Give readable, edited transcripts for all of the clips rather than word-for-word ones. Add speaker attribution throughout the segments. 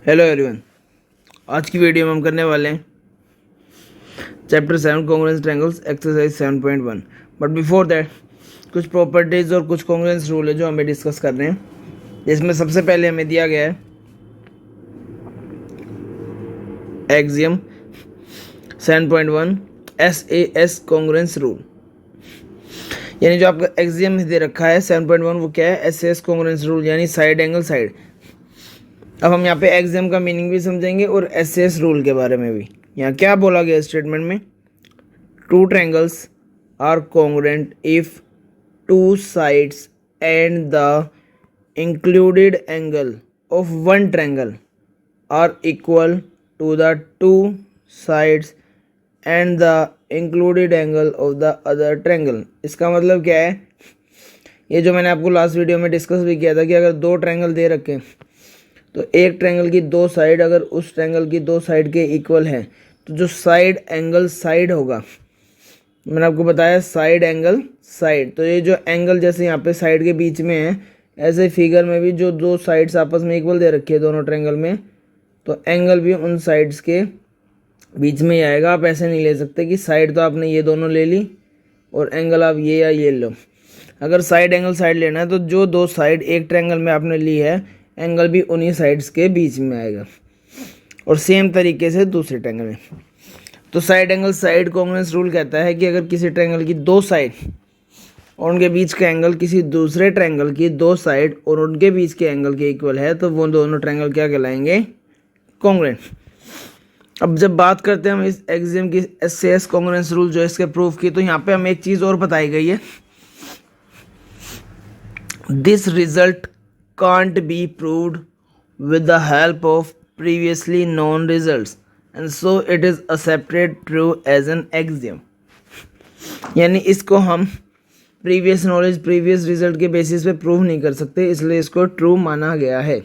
Speaker 1: Hello everyone. आज की video में हम करने वाले हैं chapter 7 congruence triangles exercise 7.1। But before that कुछ प्रॉपर्टीज़ और कुछ कॉन्ग्रुएंस रूल है जो हमें डिस्कस करने हैं। जिसमें सबसे पहले हमें दिया गया है एक्सियम 7.1 SAS कॉन्ग्रुएंस रूल। यानी जो आपका एक्सियम दे रखा है 7.1 वो क्या है? SAS कॉन्ग्रुएंस रूल, यानी साइड एंगल साइड। अब हम यहाँ पे एक्सियम का मीनिंग भी समझेंगे और SAS रूल के बारे में भी। यहाँ क्या बोला गया स्टेटमेंट में? Two triangles are congruent if two sides and the included angle of one triangle are equal to the two sides and the included angle of the other triangle. इसका मतलब क्या है? ये जो मैंने आपको लास्ट वीडियो में डिस्कस भी किया था कि अगर दो ट्रायंगल दे रखे तो एक ट्रायंगल की दो साइड अगर उस ट्रायंगल की दो साइड के इक्वल है तो जो साइड एंगल साइड होगा, मैंने आपको बताया साइड एंगल साइड, तो ये जो एंगल जैसे यहाँ पे साइड के बीच में है, ऐसे फिगर में भी जो दो साइड्स आपस में इक्वल दे रखी है दोनों ट्रायंगल में, तो एंगल भी उन साइड्स के बीच में ही आएगा। आप ऐसे नहीं ले सकते कि साइड तो आपने ये दोनों ले ली और एंगल आप ये या ये लो। अगर साइड एंगल साइड लेना है तो जो दो साइड एक ट्रायंगल में आपने ली है, एंगल भी उन्हीं साइड्स के बीच में आएगा। और सेम तरीके से दूसरे ट्रायंगल में। तो side angle side congruence rule कहता है कि अगर किसी ट्रायंगल की दो साइड और उनके बीच का एंगल किसी दूसरे ट्रायंगल की दो साइड और उनके बीच के एंगल के इक्वल है तो वो दोनों ट्रायंगल क्या कहलाएंगे? कॉन्ग्रुएंट। अब जब बात करते हैं हम इस एक्सियम की SAS कॉन्ग्रुएंस रूल जो इसके प्रूफ की, तो यहाँ पे हमें एक चीज़ और बताई गई है, this result can't be proved with the help of previously known results and so it is accepted true as an axiom। यानी इसको हम प्रीवियस नॉलेज प्रीवियस रिजल्ट के बेसिस पे प्रूव नहीं कर सकते, इसलिए इसको ट्रू माना गया है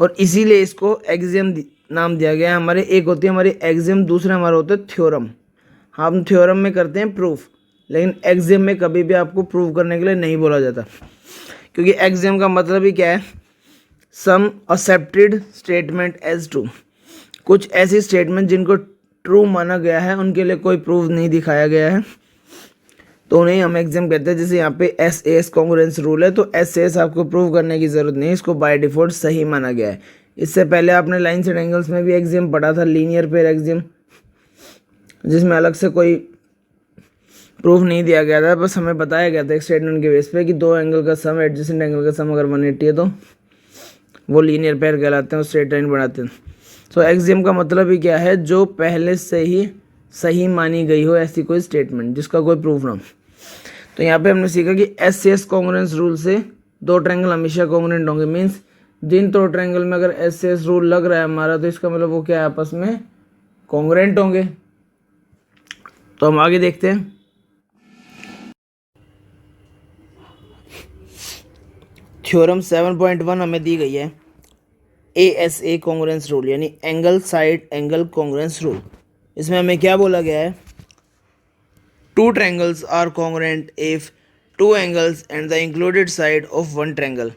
Speaker 1: और इसीलिए इसको एक्सियम नाम दिया गया है। हमारे एक होती है हमारी एक्सियम, दूसरा हमारा होता है थ्योरम। हम थ्योरम में करते हैं प्रूफ, लेकिन एक्सियम में कभी भी आपको प्रूव करने के लिए नहीं बोला जाता, क्योंकि एक्सियम का मतलब ही क्या है? सम एक्सेप्टेड स्टेटमेंट एज ट्रू। कुछ ऐसी स्टेटमेंट जिनको ट्रू माना गया है उनके लिए कोई प्रूफ नहीं दिखाया गया है तो उन्हें हम एक्सियम कहते हैं। जैसे यहाँ पे SAS कॉन्ग्रुएंस रूल है तो SAS आपको प्रूव करने की ज़रूरत नहीं, इसको बाय डिफ़ॉल्ट सही माना गया है। इससे पहले आपने लाइन्स एंड एंगल्स में भी एक्सियम पढ़ा था, लीनियर पेयर एक्सियम, जिसमें अलग से कोई प्रूफ नहीं दिया गया था, बस हमें बताया गया था एक स्टेटमेंट के बेस पे कि दो एंगल का सम एडजेसेंट एंगल का सम अगर 180 है तो वो लीनियर पेयर कहलाते हैं, स्ट्रेट लाइन बनाते हैं। सो एक्सियम का मतलब ही क्या है? जो पहले से ही सही मानी गई हो ऐसी कोई स्टेटमेंट जिसका कोई प्रूफ ना हो। तो यहाँ पे हमने सीखा कि SAS कॉन्ग्रुएंस रूल से दो ट्रायंगल हमेशा कॉन्ग्रुएंट होंगे। मीन्स जिन दो ट्रायंगल में अगर SAS रूल लग रहा है हमारा तो इसका मतलब वो क्या है? आपस में कॉन्ग्रुएंट होंगे। तो हम आगे देखते हैं। थ्योरम 7.1 हमें दी गई है ASA कॉन्ग्रुएंस रूल, यानी angle side angle congruence rule. इसमें हमें क्या बोला गया है? Two triangles are congruent if two angles and the included side of one triangle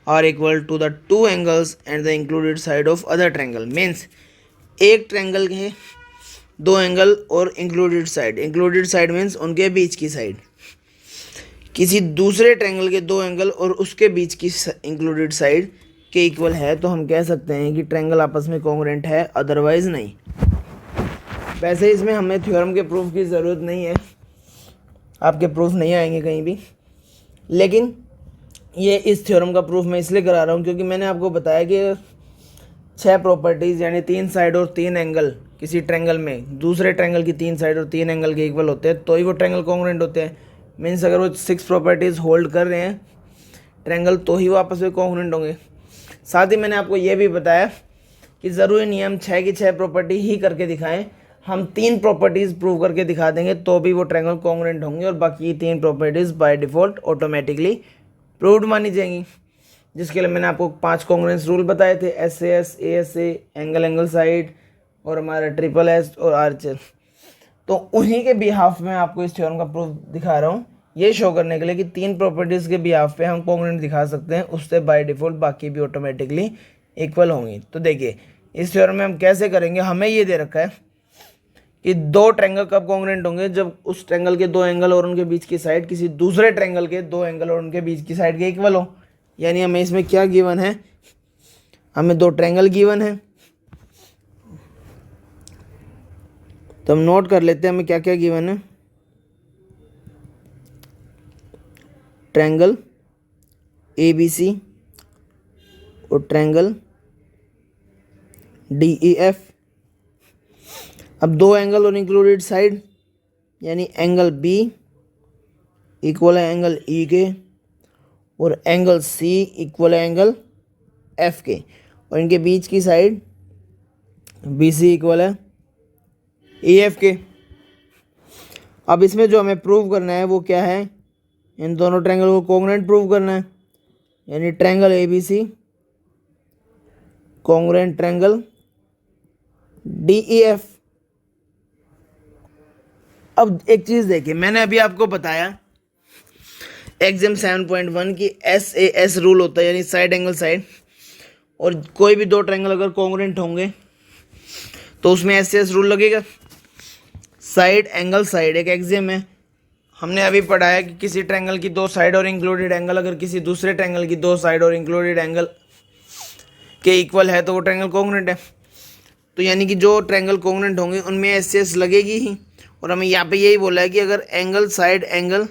Speaker 1: are equal to the two angles and the included side of other triangle. Means एक triangle के दो angle और इंक्लूडेड साइड मीन्स उनके बीच की side किसी दूसरे triangle के दो एंगल और उसके बीच की इंक्लूडेड साइड के इक्वल है तो हम कह सकते हैं कि ट्रायंगल आपस में कॉन्ग्रुएंट है, अदरवाइज नहीं। वैसे इसमें हमें थ्योरम के प्रूफ की ज़रूरत नहीं है, आपके प्रूफ नहीं आएंगे कहीं भी, लेकिन ये इस थ्योरम का प्रूफ मैं इसलिए करा रहा हूँ क्योंकि मैंने आपको बताया कि 6 प्रॉपर्टीज़ यानी 3 साइड और 3 एंगल किसी ट्रायंगल में दूसरे ट्रायंगल की 3 साइड और 3 एंगल के इक्वल होते हैं तो ही वो ट्रायंगल कॉन्ग्रुएंट होते हैं। मीन्स अगर वो 6 प्रॉपर्टीज़ होल्ड कर रहे हैं ट्रायंगल तो ही वो आपस में कॉन्ग्रुएंट होंगे। साथ ही मैंने आपको ये भी बताया कि ज़रूरी नहीं हम 6 की 6 प्रॉपर्टी ही करके दिखाएं, हम 3 प्रॉपर्टीज़ प्रूव करके दिखा देंगे तो भी वो ट्रायंगल कॉन्ग्रुएंट होंगे और बाकी 3 properties by default automatically proved मानी जाएंगी। जिसके लिए मैंने आपको 5 कॉन्ग्रुएंस रूल बताए थे, SAS, ASA, एंगल साइड और हमारा SSS और आर्चर। तो उन्हीं के बिहाफ में आपको इस थ्योरम का प्रूफ दिखा रहा हूँ, ये शो करने के लिए कि 3 प्रॉपर्टीज़ के बिहाफ पे हम कॉन्ग्रुएंट दिखा सकते हैं, उससे बाय डिफ़ॉल्ट बाकी भी ऑटोमेटिकली इक्वल होंगी। तो देखिए इस थ्योरम में हम कैसे करेंगे, हमें ये दे रखा है कि दो ट्रायंगल कब कॉन्ग्रुएंट होंगे, जब उस ट्रायंगल के दो एंगल और उनके बीच की साइड किसी दूसरे ट्रायंगल के दो एंगल और उनके बीच की साइड के इक्वल हो। यानी हमें इसमें क्या गिवन है, हमें दो ट्रायंगल गिवन है, तो हम नोट कर लेते हैं हमें क्या क्या गिवन है। ट्रायंगल ABC और ट्रायंगल DEF। अब दो एंगल और इंक्लूडेड साइड, यानी एंगल B इक्वल है एंगल E के और एंगल C इक्वल है एंगल F के, और इनके बीच की साइड BC इक्वल है EF के। अब इसमें जो हमें प्रूव करना है वो क्या है, इन दोनों ट्रायंगल को कॉन्ग्रुएंट प्रूव करना है, यानी triangle ABC congruent triangle DEF। अब एक चीज देखिए, मैंने अभी आपको बताया एग्जाम 7.1 की SAS रूल होता है, यानी साइड एंगल साइड, और कोई भी दो ट्रायंगल अगर कॉन्ग्रुएंट होंगे तो उसमें SAS रूल लगेगा। साइड एंगल साइड एक एग्जाम है, हमने अभी पढ़ा है कि किसी ट्रायंगल की दो साइड और इंक्लूडेड एंगल अगर किसी दूसरे ट्रायंगल की दो साइड और इंक्लूडेड एंगल के इक्वल है तो वो ट्रायंगल कॉन्ग्रुएंट है। तो यानी कि जो ट्रायंगल कॉन्ग्रुएंट होंगे उनमें SAS लगेगी ही, और हमें यहाँ पे यही बोला है कि अगर एंगल साइड एंगल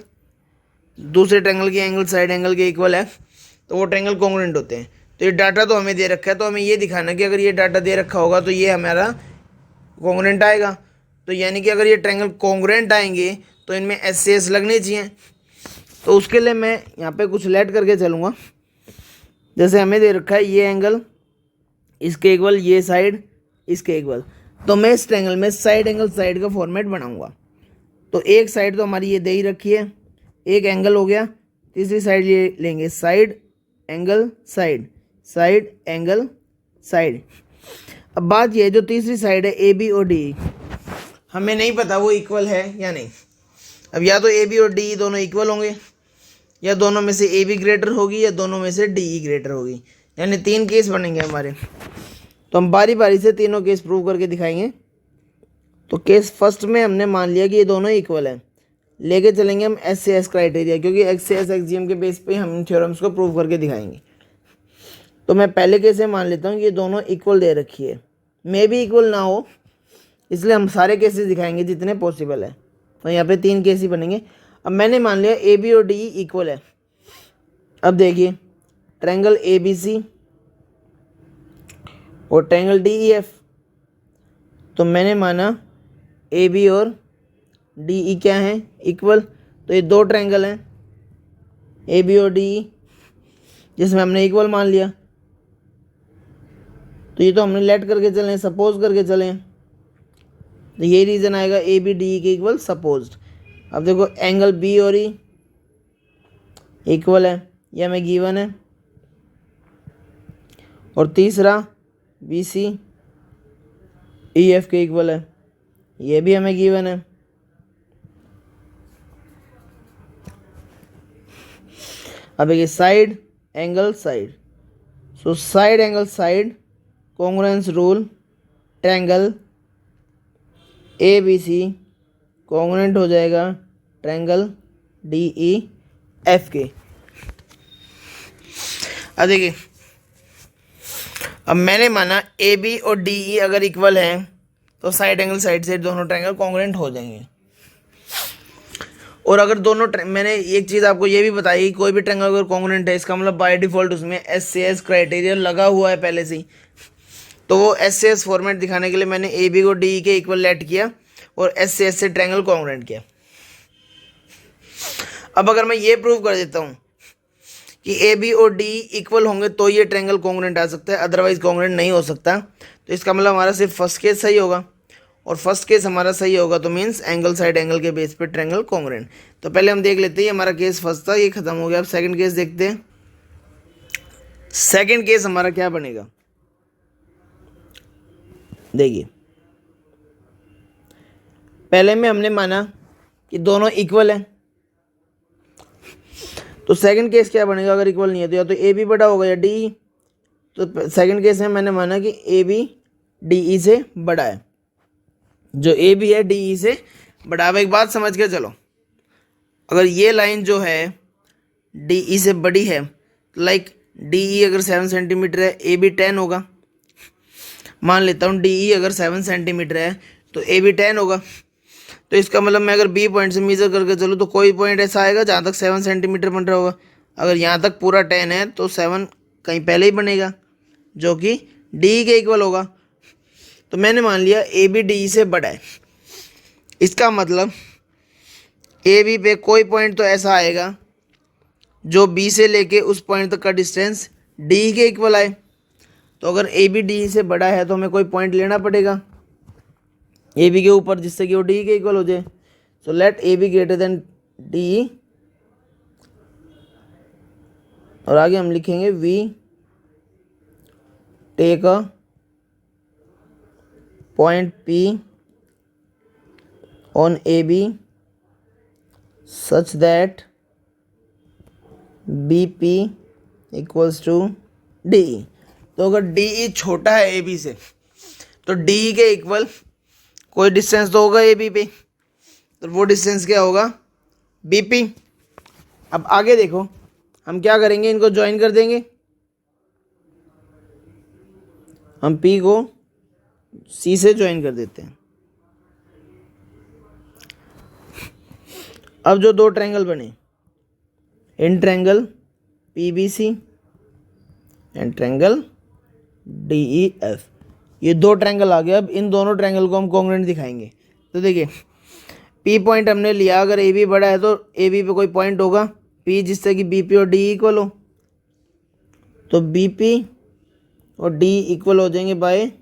Speaker 1: दूसरे ट्रायंगल के एंगल साइड एंगल के इक्वल है तो वो ट्रायंगल कॉन्ग्रुएंट होते हैं। तो ये डाटा तो हमें दे रखा है, तो हमें ये दिखाना कि अगर ये डाटा दे रखा होगा तो ये हमारा कॉन्ग्रुएंट आएगा। तो यानी कि अगर ये ट्रायंगल कॉन्ग्रुएंट आएंगे तो इनमें SAS लगने चाहिए। तो उसके लिए मैं यहाँ पे कुछ लेट करके चलूँगा। जैसे हमें दे रखा है ये एंगल इसके इक्वल, ये साइड इसके इक्वल, तो मैं इस ट्रायंगल में साइड एंगल साइड का फॉर्मेट बनाऊंगा। तो एक साइड तो हमारी ये दे ही रखी है, एक एंगल हो गया, तीसरी साइड ये लेंगे side angle side, side angle side. अब बात ये है, जो तीसरी साइड है AB और DE, हमें नहीं पता वो इक्वल है या नहीं। अब या तो AB और DE दोनों इक्वल होंगे, या दोनों में से AB ग्रेटर होगी, या दोनों में से DE ग्रेटर होगी, यानी तीन केस बनेंगे हमारे। तो हम बारी बारी से तीनों केस प्रूव करके दिखाएंगे। तो केस फर्स्ट में हमने मान लिया कि ये दोनों इक्वल है, लेके चलेंगे हम SAS क्राइटेरिया, क्योंकि SAS एक्सियम के बेस पे हम थ्योरम्स को प्रूव करके दिखाएंगे। तो मैं पहले केस में मान लेता हूँ कि ये दोनों इक्वल दे रखी है, मे भी इक्वल ना हो, इसलिए हम सारे केसेस दिखाएंगे जितने पॉसिबल है। तो यहाँ पे तीन केस ही बनेंगे। अब मैंने मान लिया AB और DE इक्वल है। अब देखिए ट्रायंगल ABC और ट्रायंगल DEF, तो मैंने माना AB और DE क्या है, इक्वल। तो ये दो ट्रायंगल हैं AB और DE जिसमें हमने इक्वल मान लिया। तो ये तो हमने लेट करके चले, सपोज करके चले, तो यही रीज़न आएगा AB DE के इक्वल सपोज्ड। अब देखो एंगल B और E इक्वल है, यह हमें गिवन है, और तीसरा BC EF के इक्वल है, ये भी हमें गिवन है। अब ये साइड एंगल साइड, सो side angle side congruence rule triangle ABC congruent हो जाएगा ट्रायंगल DEF के। अब देखिए, अब मैंने माना AB और DE अगर इक्वल हैं तो साइड एंगल साइड से दोनों ट्रायंगल कॉन्ग्रुएंट हो जाएंगे। और अगर दोनों मैंने एक चीज़ आपको ये भी बताई, कोई भी ट्रायंगल अगर कॉन्ग्रुएंट है इसका मतलब बाय डिफ़ॉल्ट उसमें SAS क्राइटेरिया लगा हुआ है पहले से ही। तो वो SAS फॉर्मेट दिखाने के लिए मैंने AB को DE के इक्वल लेट किया और SAS से ट्रायंगल कॉन्ग्रुएंट किया। अब अगर मैं ये प्रूव कर देता हूँ कि AB और DE इक्वल होंगे तो ये ट्रायंगल कॉन्ग्रुएंट आ सकता है, अदरवाइज कॉन्ग्रुएंट नहीं हो सकता। तो इसका मतलब हमारा सिर्फ फर्स्ट केस सही होगा, और फर्स्ट केस हमारा सही होगा तो मीन्स एंगल साइड एंगल के बेस पे ट्रायंगल कॉन्ग्रुएंट। तो पहले हम देख लेते हैं, हमारा केस फर्स्ट था, ये खत्म हो गया। अब सेकंड केस देखते हैं। सेकंड केस हमारा क्या बनेगा, देखिए पहले में हमने माना कि दोनों इक्वल हैं, तो सेकंड केस क्या बनेगा, अगर इक्वल नहीं है तो या तो AB बड़ा होगा या DE। तो सेकंड केस में मैंने माना कि ए बी डी ई से बड़ा है, जो ए बी है डी ई से बड़ा। अब एक बात समझ के चलो, अगर ये लाइन जो है डी ई से बड़ी है, लाइक डी ई अगर 7 सेंटीमीटर है, ए बी 10 होगा। मान लेता हूँ डी ई अगर 7 सेंटीमीटर है तो ए बी 10 होगा। तो इसका मतलब मैं अगर बी पॉइंट से मेजर करके चलूँ तो कोई पॉइंट ऐसा आएगा जहाँ तक 7 सेंटीमीटर बन रहा होगा। अगर यहाँ तक पूरा 10 है तो 7 कहीं पहले ही बनेगा, जो कि डी के इक्वल होगा। तो मैंने मान लिया ए बी डी से बड़ा है। इसका मतलब ए बी पे कोई पॉइंट तो ऐसा आएगा जो बी से लेके उस पॉइंट तक का डिस्टेंस डी के इक्वल आए। तो अगर ए बी डी से बड़ा है तो हमें कोई पॉइंट लेना पड़ेगा ए बी के ऊपर, जिससे कि वो डी के इक्वल हो जाए। So let A B greater than D, और आगे हम लिखेंगे we take a point P on AB such that BP equals to DE। तो अगर DE छोटा है AB से तो DE के इक्वल कोई डिस्टेंस तो होगा AB पे, तो वो डिस्टेंस क्या होगा BP। अब आगे देखो हम क्या करेंगे, इनको ज्वाइन कर देंगे। हम P को C से ज्वाइन कर देते हैं। अब जो दो ट्रायंगल बने, in triangle PBC and triangle DEF, ये दो ट्रायंगल आ गए। अब इन दोनों ट्रायंगल को हम कॉन्ग्रुएंट दिखाएंगे। तो देखिए P पॉइंट हमने लिया, अगर AB बड़ा है तो AB पे कोई पॉइंट होगा P जिससे कि BP और D इक्वल हो, तो BP और D इक्वल हो जाएंगे बाय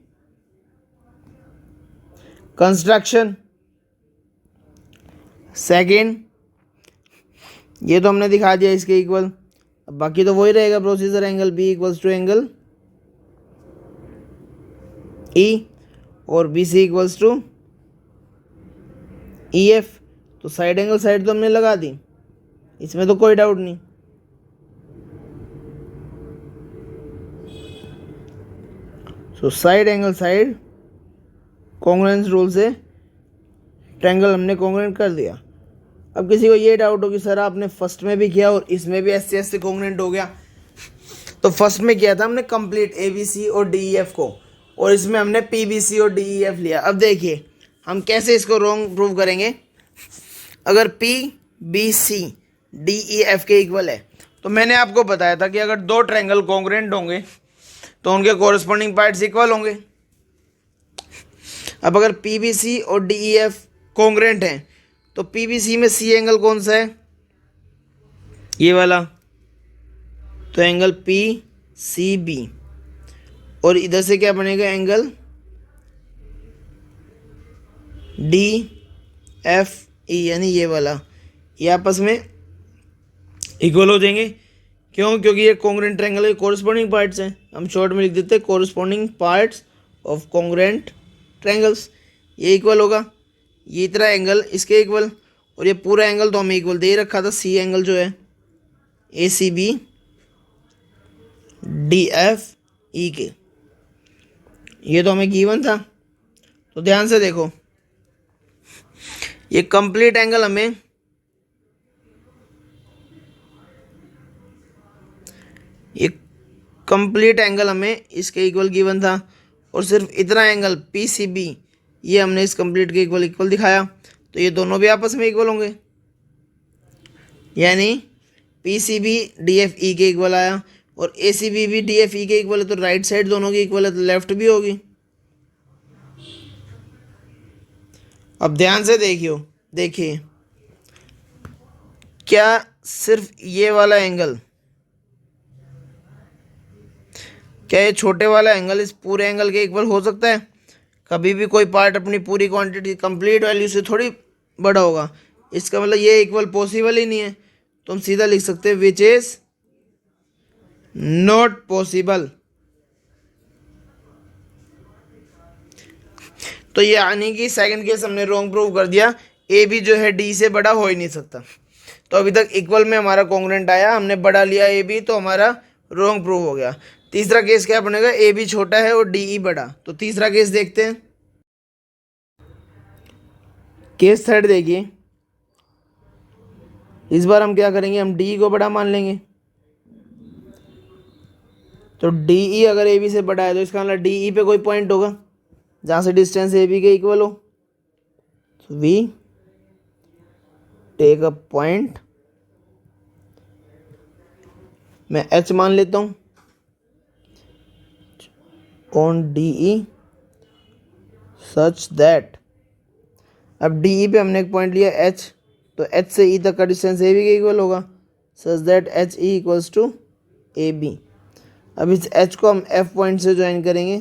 Speaker 1: कंस्ट्रक्शन। सेकेंड, ये तो हमने दिखा दिया इसके इक्वल। अब बाकी तो वही रहेगा procedure, angle B equals to angle E और BC इक्वल्स टू EF। तो साइड एंगल साइड तो हमने लगा दी, इसमें तो कोई डाउट नहीं। सो side angle side congruence rule से ट्रायंगल हमने कॉन्ग्रुएंट कर दिया। अब किसी को ये डाउट हो कि सर आपने फर्स्ट में भी किया और इसमें भी ऐसे ऐसे कॉन्ग्रुएंट हो गया। तो फर्स्ट में किया था हमने कंप्लीट ABC और DEF को, और इसमें हमने PBC और DEF लिया। अब देखिए हम कैसे इसको रॉन्ग प्रूव करेंगे। अगर PBC DEF के इक्वल है तो मैंने आपको बताया था कि अगर दो ट्रायंगल कॉन्ग्रुएंट होंगे तो उनके कोरस्पॉन्डिंग पार्ट्स इक्वल होंगे। अब अगर PBC और DEF कॉन्ग्रुएंट हैं तो PBC में C एंगल कौन सा है, ये वाला, तो एंगल PCB, और इधर से क्या बनेगा एंगल DFE यानी ये वाला, ये आपस में इक्वल हो जाएंगे। क्यों? क्योंकि ये कॉन्ग्रुएंट ट्रायंगल के कोरस्पॉन्डिंग पार्ट्स हैं। हम शॉर्ट में लिख देते हैं corresponding parts of congruent triangles. ये इक्वल होगा, ये इतना एंगल इसके इक्वल, और ये पूरा एंगल तो हमें इक्वल दे ही रखा था, C एंगल जो है ACB DFE के, ये तो हमें गिवन था। तो ध्यान से देखो, ये कंप्लीट एंगल हमें इसके इक्वल गिवन था, और सिर्फ इतना एंगल PCB ये हमने इस कंप्लीट के इक्वल दिखाया। तो ये दोनों भी आपस में इक्वल होंगे, यानी PCB DFE के इक्वल आया, और ACB भी DFE के इक्वल है, तो राइट साइड दोनों की इक्वल है, तो लेफ्ट भी होगी। अब ध्यान से देखिए क्या सिर्फ ये वाला एंगल, क्या ये छोटे वाला एंगल इस पूरे एंगल के इक्वल हो सकता है? कभी भी कोई पार्ट अपनी पूरी क्वांटिटी कंप्लीट वैल्यू से थोड़ी बड़ा होगा। इसका मतलब ये इक्वल पॉसिबल ही नहीं है। तो हम सीधा लिख सकते हैं विच इज नॉट पॉसिबल। तो ये यानी कि सेकंड केस हमने रॉन्ग प्रूव कर दिया, ए बी जो है डी से बड़ा हो ही नहीं सकता। तो अभी तक इक्वल में हमारा कॉन्ग्रुएंट आया, हमने बड़ा लिया ए बी, तो हमारा रॉन्ग प्रूव हो गया। तीसरा केस क्या बनेगा, ए बी छोटा है और डी ई बड़ा। तो तीसरा केस देखते हैं। केस थर्ड देखिए, इस बार हम क्या करेंगे, हम डी को बड़ा मान लेंगे। तो डी ई अगर ए बी से बड़ा है तो इसका मतलब डी ई पे कोई पॉइंट होगा जहाँ से डिस्टेंस ए बी के इक्वल हो। तो वी टेक अ पॉइंट, मैं एच मान लेता हूँ on D E such that, अब डी ई पे हमने एक पॉइंट लिया एच, तो एच से ई तक का डिस्टेंस ए बी के इक्वल होगा, such that H E equals to A B. अब इस एच को हम एफ पॉइंट से ज्वाइन करेंगे,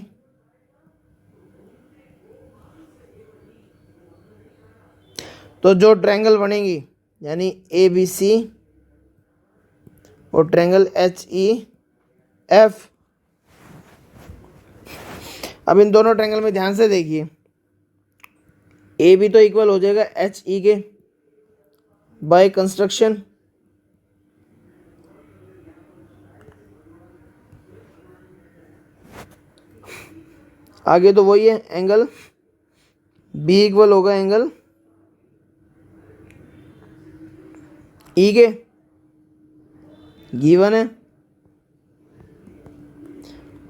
Speaker 1: तो जो ट्रायंगल बनेगी यानी ए बी सी और ट्रायंगल एच ई एफ। अब इन दोनों ट्रायंगल में ध्यान से देखिए, ए बी तो इक्वल हो जाएगा एच ई के बाय कंस्ट्रक्शन, आगे तो वही है, एंगल बी इक्वल होगा एंगल ई के, गिवन है,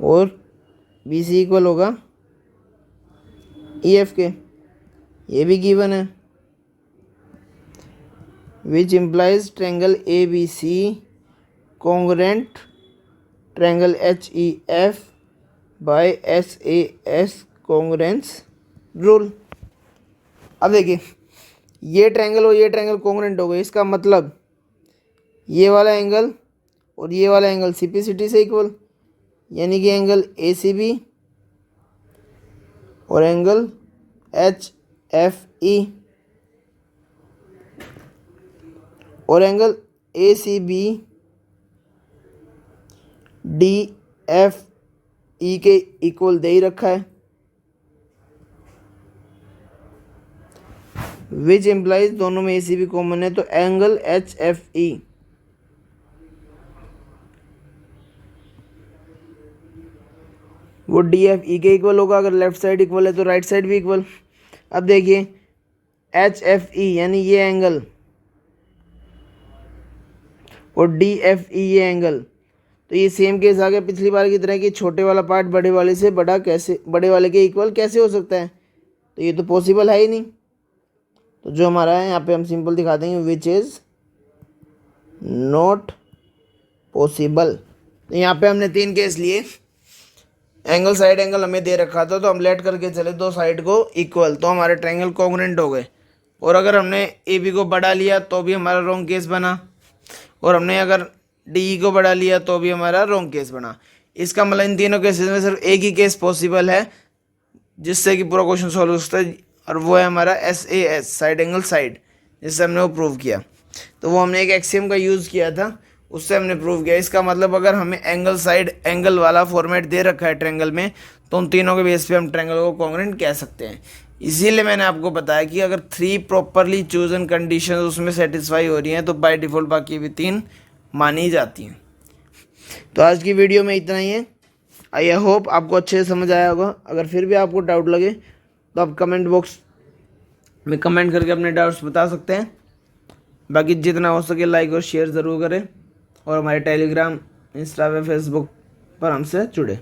Speaker 1: और बी सी इक्वल होगा ई एफ के, ये भी गिवन है, which implies triangle A B C congruent triangle H E F by S A S congruence rule. अब देखिए, ये ट्रायंगल और ये ट्रायंगल कॉन्ग्रुएंट हो गए, इसका मतलब ये वाला एंगल और ये वाला एंगल सीपीसीटी से इक्वल, यानी कि एंगल ए सी बी और एंगल एच एफ ई और angle A C B D F E के इक्वल दे ही रखा है, विच एम्प्लाइज दोनों में ए सी बी कॉमन है, तो एंगल एच एफ ई वो डी एफ ई के इक्वल होगा। अगर लेफ्ट साइड इक्वल है तो राइट साइड भी इक्वल। अब देखिए एच एफ ई यानी ये एंगल और डी एफ ई ये एंगल, तो ये सेम केस आ गया पिछली बार की तरह कि छोटे वाला पार्ट बड़े वाले से बड़ा कैसे, बड़े वाले के इक्वल कैसे हो सकता है, तो ये तो पॉसिबल है ही नहीं। तो जो हमारा है यहाँ पे हम सिंपल दिखा देंगे, विच इज़ नॉट पॉसिबल। तो यहाँ पे हमने 3 केस लिए, एंगल साइड एंगल हमें दे रखा था तो हम लेट करके चले दो साइड को इक्वल, तो हमारे ट्रायंगल कॉन्ग्रुएंट हो गए। और अगर हमने ए बी को बढ़ा लिया तो भी हमारा रॉन्ग केस बना, और हमने अगर डी ई को बढ़ा लिया तो भी हमारा रॉन्ग केस बना। इसका मतलब इन तीनों केसेस में सिर्फ एक ही केस पॉसिबल है जिससे कि पूरा क्वेश्चन सॉल्व हो सकता है, और वो है हमारा S A S, side angle side, जिससे हमने वो प्रूव किया। तो वो हमने एक एक्सियम का यूज़ किया था, उससे हमने प्रूव किया। इसका मतलब अगर हमें एंगल साइड एंगल वाला फॉर्मेट दे रखा है ट्रायंगल में, तो उन तीनों के बेस पे हम ट्रायंगल को कॉन्ग्रुएंट कह सकते हैं। इसीलिए मैंने आपको बताया कि अगर 3 प्रॉपरली चूजन कंडीशन उसमें सेटिस्फाई हो रही हैं तो बाय डिफ़ॉल्ट बाकी भी 3 मानी जाती हैं। तो आज की वीडियो में इतना ही है। आई होप आपको अच्छे से समझ आया होगा। अगर फिर भी आपको डाउट लगे तो आप कमेंट बॉक्स में कमेंट करके अपने डाउट्स बता सकते हैं। बाकी जितना हो सके लाइक और शेयर ज़रूर करें, और हमारे टेलीग्राम, इंस्टा व फेसबुक पर हमसे जुड़े।